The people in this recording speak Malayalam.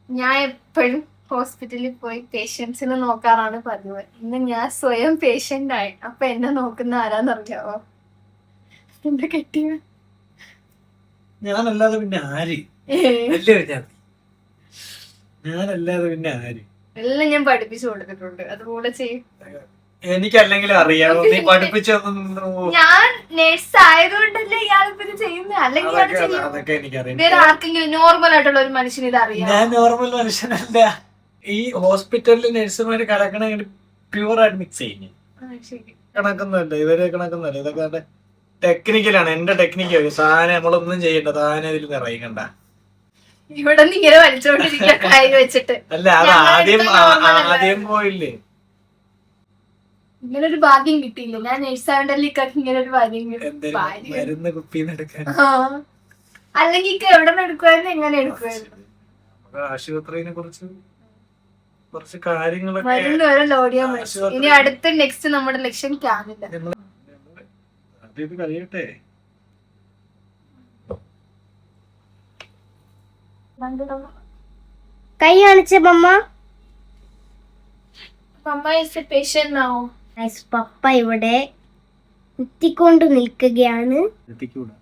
ഞാൻ എപ്പോഴും ഹോസ്പിറ്റലിൽ പോയി പേഷ്യൻസിനെ നോക്കാറാണ് പതിവ്. ഇന്ന് ഞാൻ സ്വയം പേഷ്യന്റ് ആയി. അപ്പൊ എന്നെ നോക്കുന്ന ആരാന്നറിയാവോ? എന്റെ കെട്ടിയ. ഞാനല്ലാതെ പിന്നെ ആര്? ഞാനല്ലാതെ പിന്നെ ആര്? എല്ലാം ഞാൻ പഠിപ്പിച്ചു കൊടുത്തിട്ടുണ്ട്. അതുപോലെ ചെയ്യും. എനിക്കല്ലെങ്കിൽ അറിയാമോ? നീ പഠിപ്പിച്ചൊന്നും. ഞാൻ നേഴ്സ് ആയതുകൊണ്ടല്ലേ ഇയാളിപ്പോ ഇത് ചെയ്യുന്നത്. അല്ലെങ്കിൽ അതൊക്കെ എനിക്കറിയാം. വേറെ ആർക്കെങ്കിലും നോർമൽ ആയിട്ടുള്ള ഒരു മനുഷ്യന് ഇത് അറിയാം? ഞാൻ നോർമൽ മനുഷ്യനല്ല. ഈ ഹോസ്പിറ്റലിൽ നഴ്സുമാര് കലക്കണ പ്യൂർ ആയിട്ട് മിക്സ് ചെയ്യുന്നു. കണക്കൊന്നുമല്ല, ഇവരെ കണക്കൊന്നുമല്ല. ഇതൊക്കെ ടെക്നിക്കലാണ്. എന്റെ ടെക്നിക്കാണ്. സാധനം നമ്മളൊന്നും ചെയ്യണ്ട, താനെ ഇതിൽ നിറയിക്കണ്ട. ഇവിടെ നിന്ന് ഇങ്ങനെ വലിച്ചോണ്ടിരിക്കുക കൈ വെച്ചിട്ട്. അല്ല, അത് ആദ്യം പോയില്ലേ. ഇങ്ങനെ ഒരു ഭാഗ്യം കിട്ടിയില്ല. ഞാൻ നഴ്സായോണ്ടല്ലേ ഇങ്ങനെ ഒരു ഭാഗ്യം മരുന്ന് കുപ്പിന്ന് എടുക്കാൻ. അല്ലെങ്കിൽ എവിടെ നിന്ന് എടുക്കുമായിരുന്നു, എങ്ങനെ എടുക്കുമായിരുന്നു? ആശുപത്രിനെ കുറിച്ച് കുറച്ച് കാര്യങ്ങളൊക്കെ മരുന്ന് വരെ ലോഡ് ചെയ്യാൻ പറ്റും. ഇനി അടുത്ത നെക്സ്റ്റ് നമ്മുടെ ലക്ഷ്യം ക്യാനില്ല. ഇത് കഴിയട്ടെ. കൈ കാണിച്ച മമ്മ. മമ്മ ഈസ് എ പേഷ്യന്റ് നൗ. പപ്പ ഇവിടെ കുത്തിക്കൊണ്ട് നിൽക്കുകയാണ്. എത്തിക്കൂടാ.